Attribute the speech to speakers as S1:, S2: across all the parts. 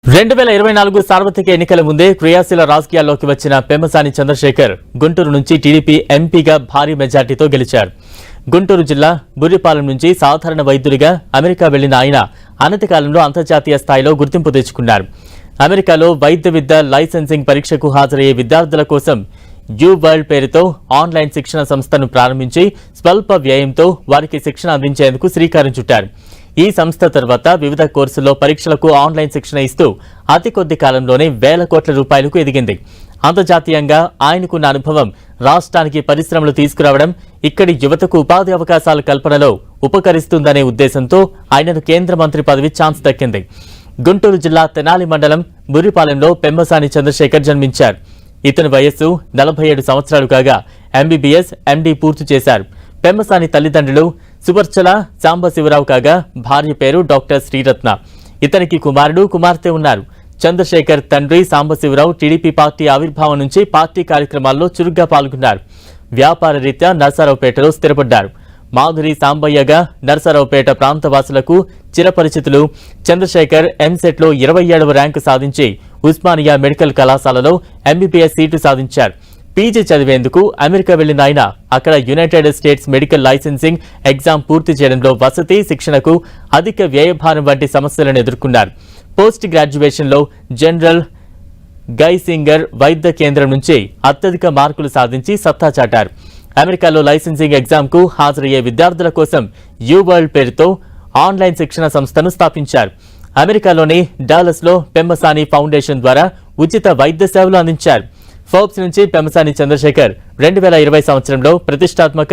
S1: 2024 సార్వత్రిక ఎన్నికల ముందే క్రియాశీల రాజకీయాల్లోకి వచ్చిన పెమ్మసాని చంద్రశేఖర్ గుంటూరు నుంచి టీడీపీ ఎంపీగా భారీ మెజార్టీతో గెలిచారు. గుంటూరు జిల్లా బుర్రిపాలెం నుంచి సాధారణ వైద్యుడిగా అమెరికా వెళ్లిన ఆయన అనతి కాలంలో అంతర్జాతీయ స్థాయిలో గుర్తింపు తెచ్చుకున్నారు. అమెరికాలో వైద్య విద్య లైసెన్సింగ్ పరీక్షకు హాజరయ్యే విద్యార్థుల కోసం యూ వరల్డ్ పేరుతో ఆన్లైన్ శిక్షణ సంస్థను ప్రారంభించి స్వల్ప వ్యయంతో వారికి శిక్షణ అందించేందుకు శ్రీకారం చుట్టారు. ఈ సంస్థ తర్వాత వివిధ కోర్సుల్లో పరీక్షలకు ఆన్లైన్ శిక్షణ ఇస్తూ అతి కొద్ది కాలంలోనే వేల కోట్ల రూపాయలకు ఎదిగింది. అంతర్జాతీయంగా ఆయనకున్న అనుభవం రాష్ట్రానికి పరిశ్రమలు తీసుకురావడం, ఇక్కడి యువతకు ఉపాధి అవకాశాల కల్పనలో ఉపకరిస్తుందనే ఉద్దేశంతో ఆయనను కేంద్ర మంత్రి పదవి ఛాన్స్ దక్కింది. గుంటూరు జిల్లా తెనాలి మండలం బుర్రిపాలెంలో పెమ్మసాని చంద్రశేఖర్ జన్మించారు. ఇతని వయస్సు 47 సంవత్సరాలు కాగా ఎంబీబీఎస్, ఎండీ పూర్తి చేశారు. పెమ్మసాని తల్లిదండ్రులు సువర్చల సాంబశివరావు కాగా భార్య పేరు డాక్టర్ శ్రీరత్న. ఇతనికి కుమారుడు, కుమార్తె ఉన్నారు. చంద్రశేఖర్ తండ్రి సాంబశివరావు టీడీపీ పార్టీ ఆవిర్భావం నుంచి పార్టీ కార్యక్రమాల్లో చురుగ్గా పాల్గొన్నారు. వ్యాపార రీత్యా నర్సారావుపేటలో స్థిరపడ్డారు. మాధురి సాంబయ్యగా నర్సారావుపేట ప్రాంతవాసులకు చిరపరిచితులు. చంద్రశేఖర్ ఎంసెట్లో 27వ ర్యాంకు సాధించి ఉస్మానియా మెడికల్ కళాశాలలో ఎంబీబీఎస్ సీటు సాధించారు. పీజీ చదివేందుకు అమెరికా వెళ్లిన ఆయన అక్కడ United states medical licensing exam పూర్తి చేయడంలో వసతి, శిక్షణకు అధిక వ్యయభారం వంటి సమస్యలను ఎదుర్కొన్నారు. పోస్ట్ గ్రాడ్యుయేషన్లో జనరల్ గైసింగర్ వైద్య కేంద్రం నుంచి అత్యధిక మార్కులు సాధించి సత్తా చాటారు. అమెరికాలో లైసెన్సింగ్ ఎగ్జామ్కు హాజరయ్యే విద్యార్థుల కోసం యూ వరల్డ్ పేరుతో ఆన్లైన్ శిక్షణ సంస్థను స్థాపించారు. అమెరికాలోని డాలస్లో పెమ్మసాని ఫౌండేషన్ ద్వారా ఉచిత వైద్య సేవలు అందించారు. ఫోర్బ్స్ నుంచి పెమ్మసాని చంద్రశేఖర్ 2020 సంవత్సరంలో ప్రతిష్టాత్మక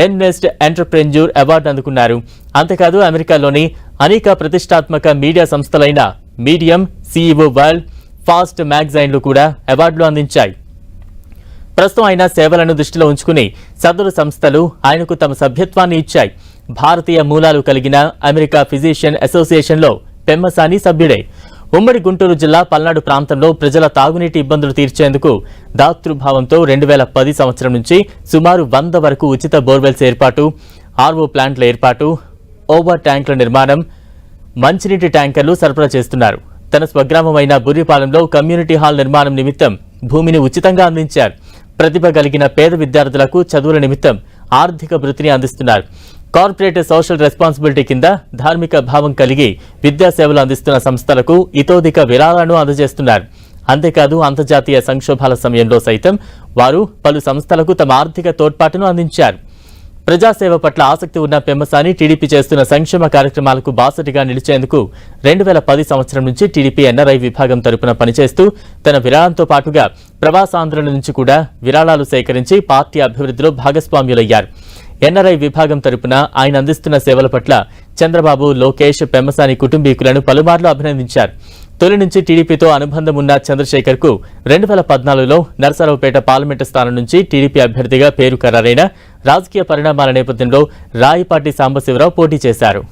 S1: ఎన్వెస్ట్ ఎంటర్ప్రెన్యూర్ అవార్డు అందుకున్నారు. అంతేకాదు అమెరికాలోని అనేక ప్రతిష్టాత్మక మీడియా సంస్థలైన మీడియం, సీఈఓ వరల్డ్, ఫాస్ట్ మ్యాగజైన్లు కూడా అవార్డులు అందించాయి. ప్రస్తుతం ఆయన సేవలను దృష్టిలో ఉంచుకుని సదరు సంస్థలు ఆయనకు తమ సభ్యత్వాన్ని ఇచ్చాయి. భారతీయ మూలాలు కలిగిన అమెరికా ఫిజిషియన్ అసోసియేషన్లో పెమ్మసాని సభ్యుడే. ఉమ్మడి గుంటూరు జిల్లా పల్నాడు ప్రాంతంలో ప్రజల తాగునీటి ఇబ్బందులు తీర్చేందుకు దాతృభావంతో 2010 సంవత్సరం నుంచి సుమారు 100 వరకు ఉచిత బోర్వెల్స్ ఏర్పాటు, ఆర్ఓ ప్లాంట్ల ఏర్పాటు, ఓవర్ ట్యాంకుల నిర్మాణం, మంచినీటి ట్యాంకర్లు సరఫరా చేస్తున్నారు. తన స్వగ్రామమైన బుర్రిపాలెంలో కమ్యూనిటీ హాల్ నిర్మాణం నిమిత్తం భూమిని ఉచితంగా అందించారు. ప్రతిభ కలిగిన పేద విద్యార్థులకు చదువుల నిమిత్తం ఆర్థిక వృత్తిని అందిస్తున్నారు. కార్పొరేట్ సోషల్ రెస్పాన్సిబిలిటీ కింద ధార్మిక భావం కలిగి విద్యాసేవలు అందిస్తున్న సంస్థలకు ఇతోధిక విరాళాలను అందజేస్తున్నారు. అంతేకాదు అంతర్జాతీయ సంక్షోభాల సమయంలో సైతం వారు పలు సంస్థలకు తమ ఆర్థిక తోడ్పాటును అందించారు. ప్రజాసేవ పట్ల ఆసక్తి ఉన్న పెమ్మసాని టీడీపీ చేస్తున్న సంక్షేమ కార్యక్రమాలకు బాసటిగా నిలిచేందుకు 2010 సంవత్సరం నుంచి టీడీపీ ఎన్ఆర్ఐ విభాగం తరపున పనిచేస్తూ తన విరాళంతో పాటుగా ప్రవాసాంధ్రుల నుంచి కూడా విరాళాలు సేకరించి పార్టీ అభివృద్ధిలో భాగస్వామ్యులయ్యారు. ఎన్ఆర్ఐ విభాగం తరపున ఆయన అందిస్తున్న సేవల పట్ల చంద్రబాబు, లోకేష్ పెమ్మసాని కుటుంబీకులను పలుమార్లు అభినందించారు. తొలి నుంచి టీడీపీతో అనుబంధం ఉన్న చంద్రశేఖర్ కు 2014లో నర్సారావుపేట పార్లమెంటు స్థానం నుంచి టీడీపీ అభ్యర్థిగా పేరు ఖరారైన రాజకీయ పరిణామాల నేపథ్యంలో రాయపాటి సాంబశివరావు పోటీ చేశారు.